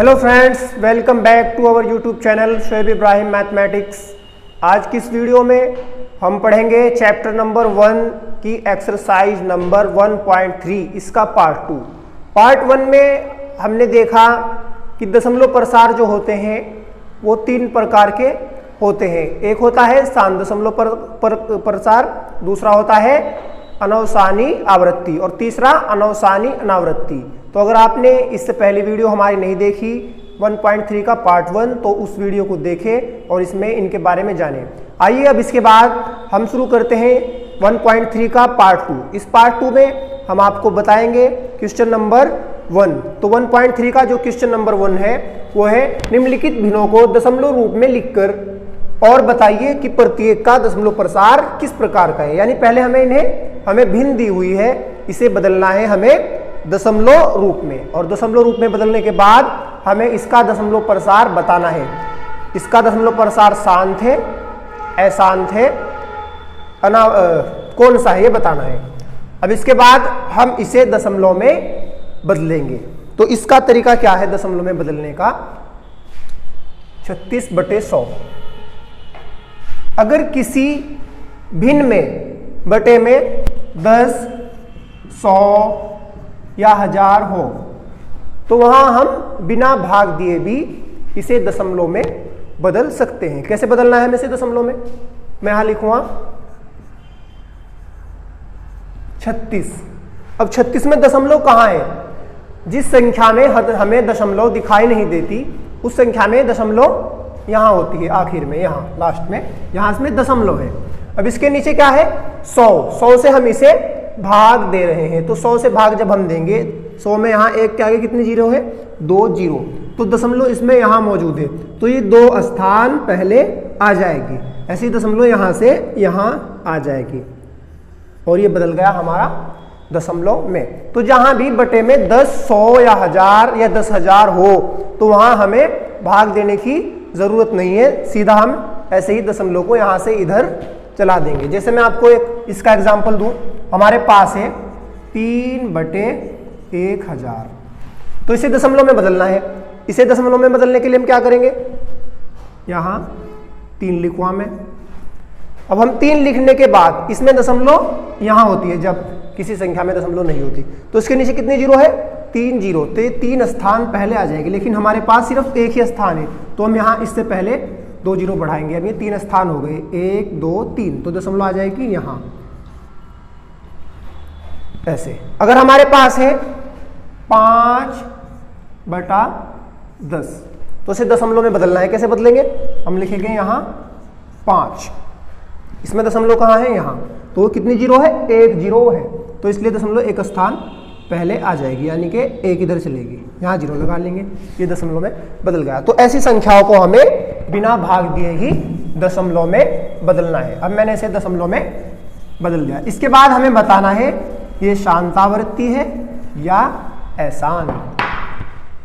Hello friends, welcome back to our YouTube channel Shoaib Ibrahim mathematics. आज की इस वीडियो में हम पढ़ेंगे चैप्टर नंबर 1 की एक्सरसाइज नंबर 1.3, इसका पार्ट 1 में हमने देखा कि दशमलव प्रसार जो होते हैं वो 3 प्रकार के होते हैं। एक होता है स्थान दशमलव प्रसार, दूसरा होता है अनवसानी आवृत्ति और तीसरा अनवसानी अनावृत्ति। तो अगर आपने इससे पहली वीडियो हमारी नहीं देखी 1.3 का पार्ट 1 तो उस वीडियो को देखें और इसमें इनके बारे में जानें। आइए अब इसके बाद हम शुरू करते हैं 1.3 का पार्ट 2। इस पार्ट 2 में हम आपको बताएंगे क्वेश्चन नंबर 1। तो 1.3 का जो क्वेश्चन नंबर 1 है वो है निम्नलिखित भिन्नों को दशमलव रूप में लिखकर और बताइए कि प्रत्येक का दशमलव प्रसार किस प्रकार का है। यानी पहले हमें भिन्न दी हुई है, इसे बदलना है हमें दशमलव रूप में, और दशमलव रूप में बदलने के बाद हमें इसका दशमलव प्रसार बताना है। इसका दशमलव प्रसार शांत है, अशांत है, कौन सा है ये बताना है। अब इसके बाद हम इसे दशमलव में बदलेंगे। तो इसका तरीका क्या है दशमलव में बदलने का? 36/100। अगर किसी भिन्न में बटे में 10, 100 या 1000 हो तो वहां हम बिना भाग दिए भी इसे दशमलव में बदल सकते हैं। कैसे बदलना है हमें इसे दशमलव में? मैं यहां लिखूंगा 36। अब 36 में दशमलव कहां है? जिस संख्या में हमें दशमलव दिखाई नहीं देती उस संख्या में दशमलव यहां होती है, आखिर में, यहां लास्ट में, यहां इसमें दशमलव है। अब इसके नीचे क्या है? 100 से हम इसे भाग दे रहे हैं। तो 100 से भाग जब हम देंगे, 100 में यहाँ एक के आगे कितनी जीरो है? 2 जीरो। तो दशमलव इसमें यहाँ मौजूद है तो ये 2 स्थान पहले आ जाएगी। ऐसी दशमलव यहाँ से यहाँ आ जाएगी और ये बदल गया हमारा दशमलव में। तो जहाँ भी बटे में 10, 100 या 1000 या 10,000 हो तो वहाँ हमें भाग देने की जरूरत नहीं है, सीधा हम ऐसे ही दशमलव को यहाँ से इधर चला देंगे। जैसे मैं आपको एक इसका एग्जांपल दूं, हमारे पास है 3/1000। तो इसे दशमलव में बदलना है। इसे दशमलव में बदलने के लिए हम क्या करेंगे? यहाँ 3 लिखवा मैं। अब हम 3 लिखने के बाद इसमें दशमलव यहाँ होती है जब किसी संख्या में दशमलव नहीं होती। तो इसके नीचे कितनी जीरो है? 3 जीरो। तो ये 3 स्थान पहले आ जाएगी, लेकिन हमारे पास सिर्फ एक ही स्थान है तो हम यहाँ इससे पहले 2 जीरो बढ़ाएंगे। अब ये 3 स्थान हो गए, 1, 2, 3, तो दशमलव आ जाएगी यहाँ ऐसे। अगर हमारे पास है 5/10 तो इसे दशमलव में बदलना है। कैसे बदलेंगे? हम लिखेंगे यहाँ 5। इसमें दशमलव कहाँ है? यहाँ। तो कितनी जीरो है? 1 जीरो है, तो इसलिए दशमलव एक स्थान पहले आ जाएगी, यानी कि 1 इधर चलेगी, यहाँ जीरो लगा लेंगे, ये दशमलव में बदल गया। तो ऐसी संख्याओं को हमें बिना भाग दिए ही दशमलव में बदलना है। अब मैंने इसे दशमलव में बदल दिया। इसके बाद हमें बताना है ये शांतावृत्ति है या अशांत,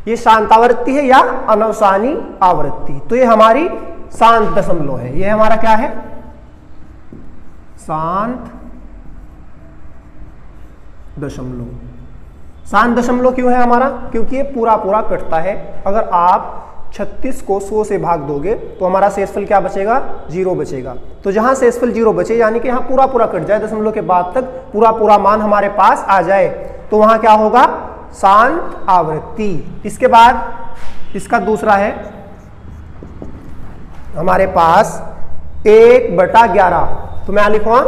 ये शांतावृत्ति है या अनवसानी आवृत्ति। तो ये हमारी शांत दशमलव है। ये हमारा क्या है? शांत दशमलव। शांत दशमलव क्यों है हमारा? क्योंकि ये पूरा कटता है। अगर आप 36 को 100 से भाग दोगे तो हमारा शेषफल क्या बचेगा? 0 बचेगा। तो जहां शेषफल 0 बचे यानी कि यहाँ पूरा कट जाए, दशमलव के बाद तक पूरा मान हमारे पास आ जाए, तो वहां क्या होगा? शांत आवृत्ति। इसके बाद इसका दूसरा है हमारे पास 1/11। तो मैं लिखूंगा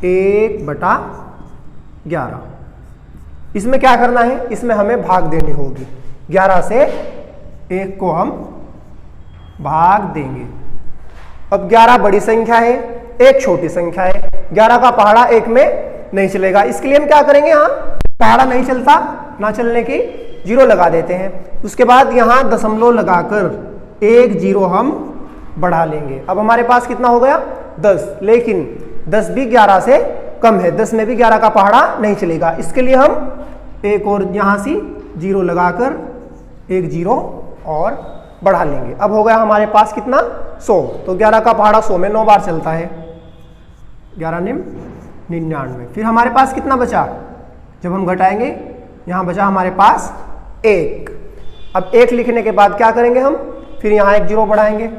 1/11। इसमें क्या करना है? इसमें हमें भाग देनी होगी। 11 से 1 को हम भाग देंगे। अब 11 बड़ी संख्या है, 1 छोटी संख्या है। 11 का पहाड़ा 1 में नहीं चलेगा, इसके लिए हम क्या करेंगे? यहाँ पहाड़ा नहीं चलता, ना चलने की 0 लगा देते हैं। उसके बाद यहाँ दशमलव लगाकर 1 जीरो हम बढ़ा लेंगे। अब हमारे पास कितना हो गया? 10। लेकिन 10 भी 11 से कम है, 10 में भी 11 का पहाड़ा नहीं चलेगा। इसके लिए हम एक और यहाँ से 0 लगाकर 1 जीरो और बढ़ा लेंगे। अब हो गया हमारे पास कितना? 100। तो 11 का पहाड़ा 100 में 9 बार चलता है, 11 निम 99। फिर हमारे पास कितना बचा? जब हम घटाएंगे यहाँ बचा हमारे पास 1। अब 1 लिखने के बाद क्या करेंगे हम, फिर यहाँ एक 0 बढ़ाएंगे।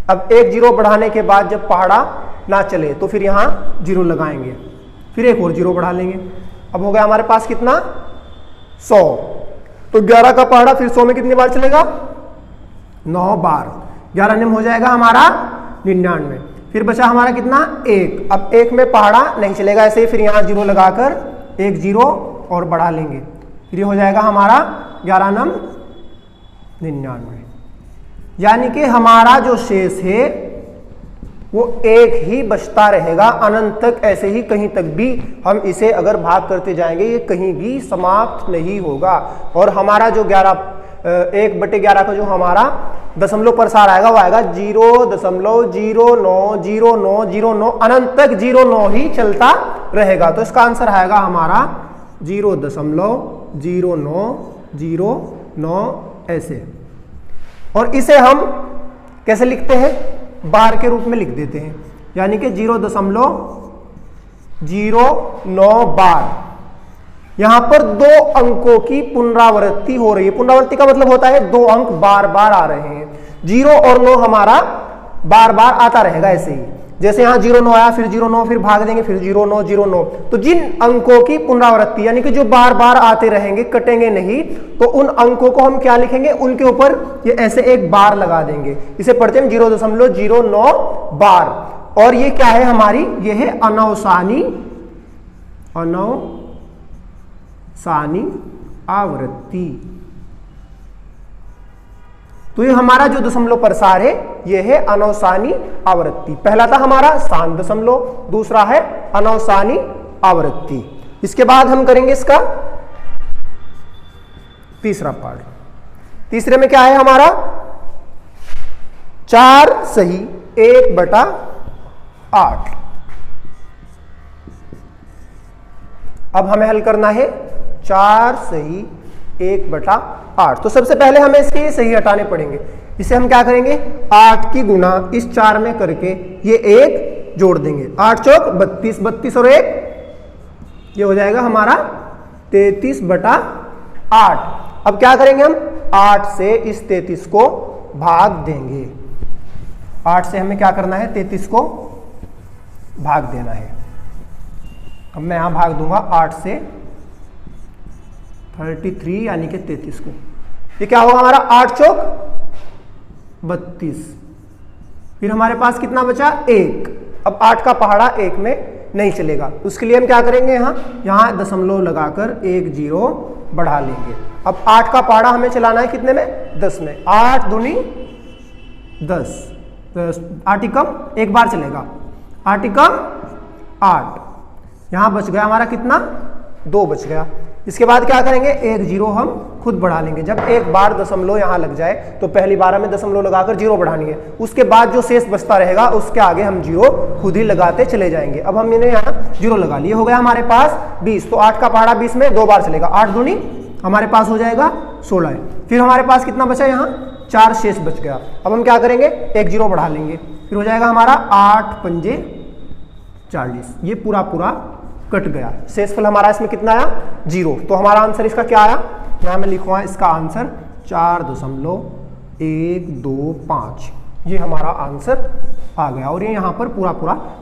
अब एक 0 बढ़ाने के बाद जब पहाड़ा ना चले तो फिर यहाँ 0 लगाएंगे, फिर एक और 0 बढ़ा लेंगे। अब हो गया हमारे पास कितना, 100। तो 11 का पहाड़ा फिर 100 में कितनी बार चलेगा, 9 बार। 11 नियम हो जाएगा हमारा 99। फिर बचा हमारा कितना, 1। अब 1 में पहाड़ा नहीं चलेगा, ऐसे ही फिर यहाँ 0 लगाकर एक 0 और बढ़ा लेंगे, फिर ये हो जाएगा हमारा 11 नम 99। यानी कि हमारा जो शेष है वो 1 ही बचता रहेगा अनंत तक। ऐसे ही कहीं तक भी हम इसे अगर भाग करते जाएंगे ये कहीं भी समाप्त नहीं होगा। और हमारा जो 1/11 का जो हमारा दशमलव प्रसार आएगा वो आएगा 0.090909 अनंत तक 09 ही चलता रहेगा। तो इसका आंसर आएगा हमारा 0.0909 ऐसे। और इसे हम कैसे लिखते हैं, बार के रूप में लिख देते हैं, यानी कि 0.09 बार। यहां पर 2 अंकों की पुनरावृत्ति हो रही है। पुनरावृत्ति का मतलब होता है 2 अंक बार बार आ रहे हैं। 0 और 9 हमारा बार बार आता रहेगा ऐसे ही, जैसे यहां 0.9 आया, फिर 0.9, फिर भाग देंगे, फिर 0.9 0.9। तो जिन अंकों की पुनरावृत्ति यानी कि जो बार बार आते रहेंगे, कटेंगे नहीं, तो उन अंकों को हम क्या लिखेंगे, उनके ऊपर ये ऐसे एक बार लगा देंगे। इसे पढ़ते हैं 0.09 बार। और ये क्या है हमारी, ये है अनवसानी आवृत्ति। तो ये हमारा जो दशमलव प्रसार है ये है अनवसानी आवृत्ति। पहला था हमारा शांत दशमलव, दूसरा है अनवसानी आवृत्ति। इसके बाद हम करेंगे इसका तीसरा पार्ट। तीसरे में क्या है हमारा, 4 सही 1/8। अब हमें हल करना है 4 सही 1/8। तो सबसे पहले हमें इसके सही हटाने पड़ेंगे। इसे हम क्या करेंगे, 8 की गुना इस 4 में करके ये 1 जोड़ देंगे। 8 चौक 32, 32 और 1 ये हो जाएगा हमारा 33/8। अब क्या करेंगे हम, 8 से इस 33 को भाग देंगे। 8 से हमें क्या करना है, 33 को भाग देना है। अब मैं यहां भाग दूंगा 8 से 33 यानी कि 33 को। ये क्या होगा हमारा, 8 चौक 32, फिर हमारे पास कितना बचा, 1। अब 8 का पहाड़ा 1 में नहीं चलेगा, उसके लिए हम क्या करेंगे, यहां दशमलव लगाकर 1 0 बढ़ा लेंगे। अब 8 का पहाड़ा हमें चलाना है कितने में, 10 में। 8 दूनी 10, 8 एकम 1 बार चलेगा, 8 एकम 8। यहां बच गया हमारा कितना, 2 बच गया। इसके बाद क्या करेंगे, 1 0 हम खुद बढ़ा लेंगे। जब एक बार दशमलव यहां लग जाए तो पहली बार हमें दशमलव लगाकर 0 बढ़ानी है। उसके बाद जो शेष बचता रहेगा उसके आगे हम 0 खुद ही लगाते चले जाएंगे। अब हमने यहाँ 0 लगा लिए, हो गया हमारे पास 20। तो 8 का पहाड़ा 20 में 2 बार चलेगा, 8 दूनी हमारे पास हो जाएगा 16। फिर हमारे पास कितना बचा, यहाँ 4 शेष बच गया। अब हम क्या करेंगे, 1 0 बढ़ा लेंगे, फिर हो जाएगा हमारा 8 पंजे 40। ये पूरा कट गया। शेषफल हमारा इसमें कितना आया, 0। तो हमारा आंसर इसका क्या आया, यहां मैं लिखूंगा इसका आंसर 4.125। ये हमारा आंसर आ गया। और ये यहां पर पूरा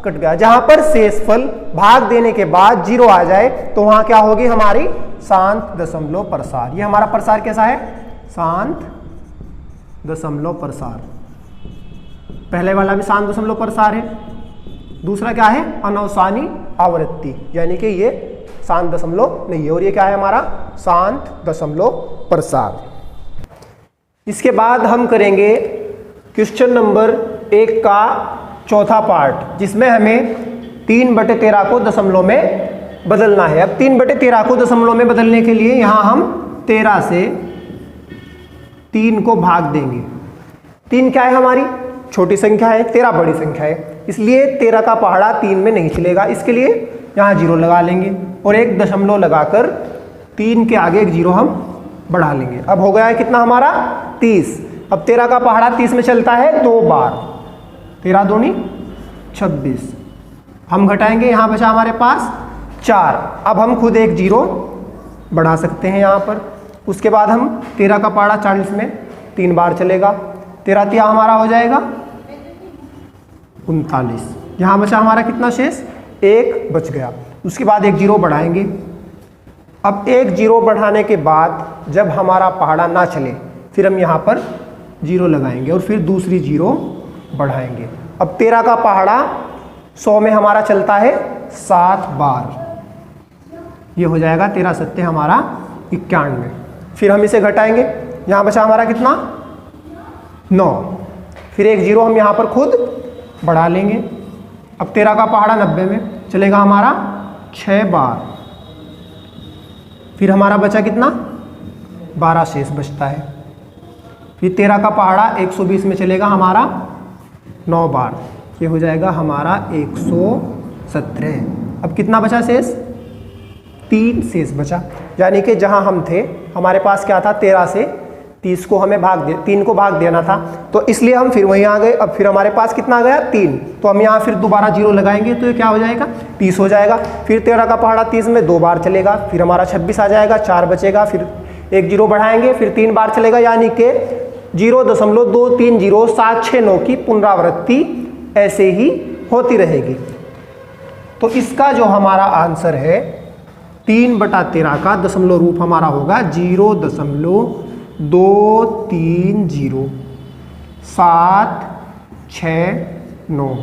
कट गया। जहां पर शेषफल भाग देने के बाद 0 आ जाए तो वहां क्या होगी हमारी शांत दशमलव प्रसार। ये हमारा प्रसार कैसा है, शांत दशमलव प्रसार। पहले वाला भी शांत दशमलव प्रसार है, दूसरा क्या है, अनवसानी आवृत्ति, यानी कि ये शांत दशमलव नहीं है। और ये क्या है हमारा शांत दशमलव प्रसार। इसके बाद हम करेंगे क्वेश्चन नंबर 1 का चौथा पार्ट, जिसमें हमें 3/13 को दशमलव में बदलना है। अब 3/13 को दशमलव में बदलने के लिए यहां हम 13 से 3 को भाग देंगे। 3 क्या है हमारी छोटी संख्या है, 13 बड़ी संख्या है, इसलिए 13 का पहाड़ा 3 में नहीं चलेगा। इसके लिए यहाँ 0 लगा लेंगे और एक दशमलव लगाकर 3 के आगे एक 0 हम बढ़ा लेंगे। अब हो गया है कितना हमारा 30। अब 13 का पहाड़ा 30 में चलता है 2 बार, 13 दूनी 26। हम घटाएंगे, यहाँ बचा हमारे पास 4। अब हम खुद एक 0 बढ़ा सकते हैं यहाँ पर। उसके बाद हम 13 का पहाड़ा 40 में 3 बार चलेगा, 13 तिया हमारा हो जाएगा 39। यहाँ बचा हमारा कितना शेष, 1 बच गया। उसके बाद एक जीरो बढ़ाएंगे। अब एक जीरो बढ़ाने के बाद जब हमारा पहाड़ा ना चले फिर हम यहाँ पर जीरो लगाएंगे और फिर दूसरी जीरो बढ़ाएंगे। अब 13 का पहाड़ा 100 में हमारा चलता है 7 बार, ये हो जाएगा 13 सत्ते हमारा 91। फिर हम इसे घटाएंगे, यहाँ बचा हमारा कितना 9, फिर एक जीरो हम यहाँ पर खुद बढ़ा लेंगे। अब 13 का पहाड़ा 90 में चलेगा हमारा 6 बार, फिर हमारा बचा कितना 12 शेष बचता है। फिर 13 का पहाड़ा 120 में चलेगा हमारा 9 बार, ये हो जाएगा हमारा 117। अब कितना बचा शेष, 3 शेष बचा। यानी कि जहां हम थे हमारे पास क्या था, 13 से 30 को हमें 3 को भाग देना था, तो इसलिए हम फिर वहीं आ गए। अब फिर हमारे पास कितना आ गया 3, तो हम यहाँ फिर दोबारा जीरो लगाएंगे तो ये क्या हो जाएगा 30 हो जाएगा। फिर 13 का पहाड़ा 30 में 2 बार चलेगा, फिर हमारा 26 आ जाएगा, 4 बचेगा, फिर एक जीरो बढ़ाएंगे, फिर 3 बार चलेगा, यानी कि 0.230,769 की पुनरावृत्ति ऐसे ही होती रहेगी। तो इसका जो हमारा आंसर है 3/13 का दशमलव रूप हमारा होगा 0.230,769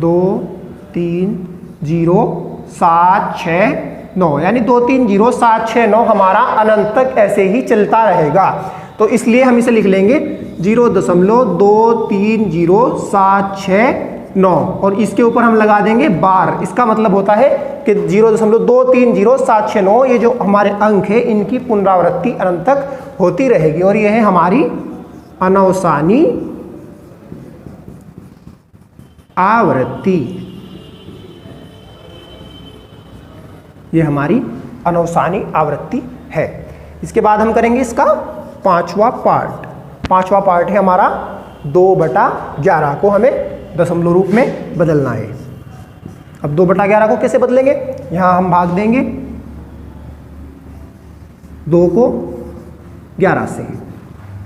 230,769, यानी 230,769 हमारा अनंत तक ऐसे ही चलता रहेगा। तो इसलिए हम इसे लिख लेंगे 0.230,769 और इसके ऊपर हम लगा देंगे बार। इसका मतलब होता है कि 0.230,769 ये जो हमारे अंक है इनकी पुनरावृत्ति अनंत तक होती रहेगी और यह है हमारी अनवसानी आवृत्ति। ये हमारी अनवसानी आवृत्ति है। इसके बाद हम करेंगे इसका पांचवा पार्ट है हमारा 2/11 को हमें दशमलव रूप में बदलना है। अब 2/11 को कैसे बदलेंगे, यहां हम भाग देंगे 2 को 11 से।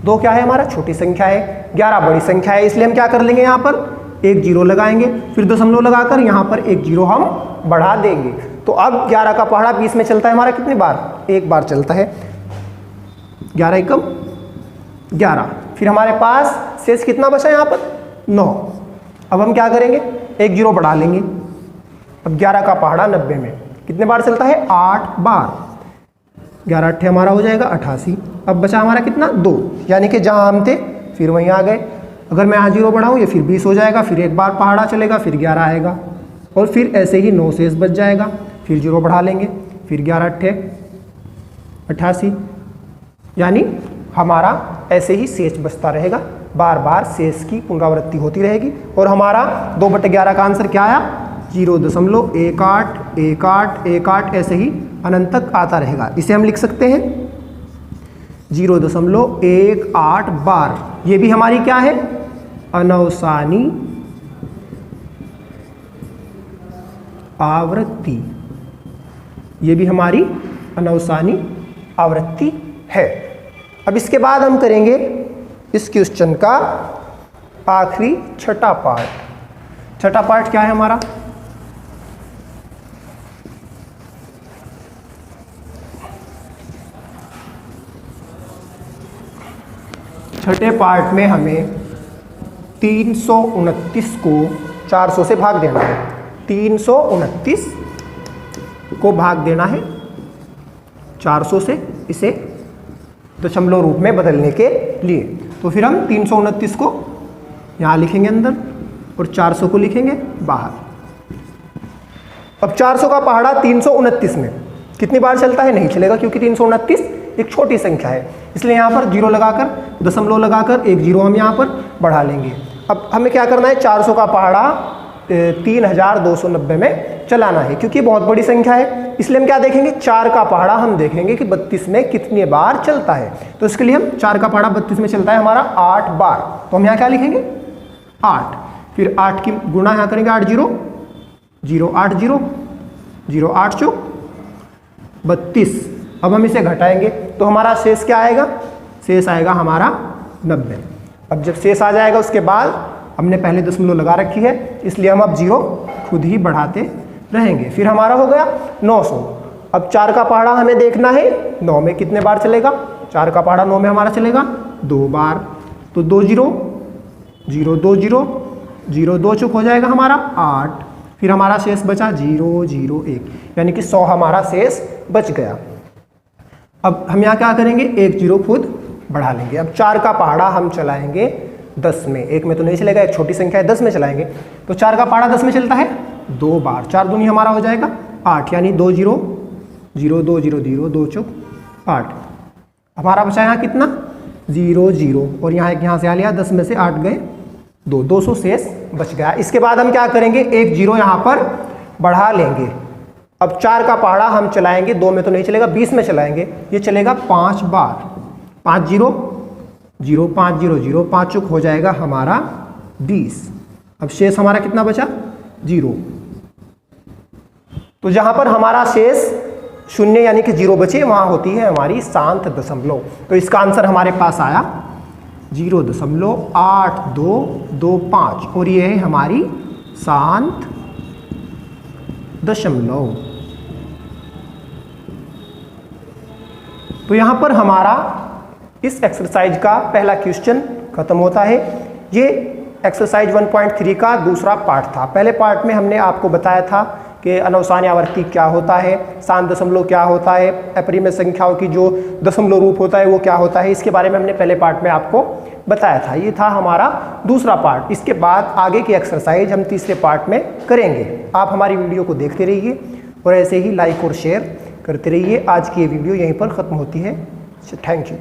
2 क्या है हमारा छोटी संख्या है, 11 बड़ी संख्या है, इसलिए हम क्या कर लेंगे यहाँ पर एक जीरो लगाएंगे, फिर दशमलव लगाकर यहाँ पर एक जीरो हम बढ़ा देंगे। तो अब 11 का पहाड़ा 20 में चलता है हमारा कितनी बार, 1 बार चलता है, 11 एकम 11। फिर हमारे पास शेष कितना बचा यहाँ पर 9। अब हम क्या करेंगे, एक जीरो बढ़ा लेंगे। अब 11 का पहाड़ा 90 में कितने बार चलता है 8 बार, 11 अट्ठे हमारा हो जाएगा 88। अब बचा हमारा कितना 2, यानी कि जहाँ हम थे फिर वहीं आ गए। अगर मैं यहाँ जीरो बढ़ाऊँ ये फिर 20 हो जाएगा, फिर एक बार पहाड़ा चलेगा, फिर 11 आएगा और फिर ऐसे ही 9 शेष बच जाएगा। फिर जीरो बढ़ा लेंगे, फिर 11 अट्ठे 88, यानी हमारा ऐसे ही शेष बचता रहेगा, बार बार शेष की पुनरावृत्ति होती रहेगी। और हमारा 2/11 का आंसर क्या आया 0.181818 ऐसे ही अनंत तक आता रहेगा। इसे हम लिख सकते हैं 0.18 बार। ये भी हमारी क्या है अनवसानी आवृत्ति, ये भी हमारी अनवसानी आवृत्ति है। अब इसके बाद हम करेंगे इस क्वेश्चन का आखिरी छठा पार्ट। छठा पार्ट क्या है हमारा, छठे पार्ट में हमें 329 को 400 से भाग देना है। 329 को भाग देना है 400 से, इसे दशमलव रूप में बदलने के लिए। तो फिर हम 329 को यहाँ लिखेंगे अंदर और 400 को लिखेंगे बाहर। अब 400 का पहाड़ा 329 में कितनी बार चलता है, नहीं चलेगा, क्योंकि 329 एक छोटी संख्या है, इसलिए यहाँ पर जीरो लगाकर दशमलव लगाकर एक जीरो हम यहाँ पर बढ़ा लेंगे। अब हमें क्या करना है, 400 का पहाड़ा 3290 में चलाना है, क्योंकि बहुत बड़ी संख्या है, इसलिए हम क्या देखेंगे 4 का पहाड़ा हम देखेंगे कि 32 में कितनी बार चलता है। तो इसके लिए हम 4 का पहाड़ा 32 में चलता है हमारा 8 बार, तो हम यहाँ क्या लिखेंगे 8। फिर 8 की गुणा यहाँ करेंगे 8 जीरो 0 8 0 0 8 चौक 32, अब हम इसे घटाएंगे तो हमारा शेष क्या आएगा, शेष आएगा हमारा 90। अब जब शेष आ जाएगा उसके बाद हमने पहले दशमलव लगा रखी है, इसलिए हम अब 0 खुद ही बढ़ाते रहेंगे। फिर हमारा हो गया 900। अब 4 का पहाड़ा हमें देखना है 9 में कितने बार चलेगा। 4 का पहाड़ा 9 में हमारा चलेगा 2 बार, तो 2 0 0 2 0 0 2 चुक हो जाएगा हमारा 8। फिर हमारा शेष बचा 0 0 1, यानी कि 100 हमारा शेष बच गया। अब हम यहाँ क्या करेंगे, 1 0 खुद बढ़ा लेंगे। अब 4 का पहाड़ा हम चलाएंगे 10 में, 1 में तो नहीं चलेगा, एक छोटी संख्या है, 10 में चलाएंगे। तो 4 का पहाड़ा 10 में चलता है 2 बार, 4 दूनी हमारा हो जाएगा 8, यानी 2 0 0 2 0 0 2 चुक 8। हमारा बचा यहाँ कितना 0 0, और यहाँ से आ लिया 10 में से 8 गए 2, 200 शेष बच गया। इसके बाद हम क्या करेंगे, 1 0 यहाँ पर बढ़ा लेंगे। अब 4 का पहाड़ा हम चलाएंगे 2 में तो नहीं चलेगा, 20 में चलाएंगे, ये चलेगा 5 बार। 5 0 0 5 0 0 5 चुक हो जाएगा हमारा 20। अब शेष हमारा कितना बचा 0। तो जहां पर हमारा शेष 0 यानी कि 0 बचे वहां होती है हमारी शांत दशमलव। तो इसका आंसर हमारे पास आया 0.8225, और ये है हमारी शांत दशमलव। तो यहां पर हमारा इस एक्सरसाइज का पहला क्वेश्चन खत्म होता है। ये एक्सरसाइज 1.3 का दूसरा पार्ट था। पहले पार्ट में हमने आपको बताया था कि अनवसानी आवर्ती क्या होता है, शांत दशमलव क्या होता है, अपरिमेय संख्याओं की जो दशमलव रूप होता है वो क्या होता है, इसके बारे में हमने पहले पार्ट में आपको बताया था। ये था हमारा दूसरा पार्ट। इसके बाद आगे की एक्सरसाइज हम तीसरे पार्ट में करेंगे। आप हमारी वीडियो को देखते रहिए और ऐसे ही लाइक और शेयर करते रहिए। आज की ये वीडियो यहीं पर ख़त्म होती है। Thank you.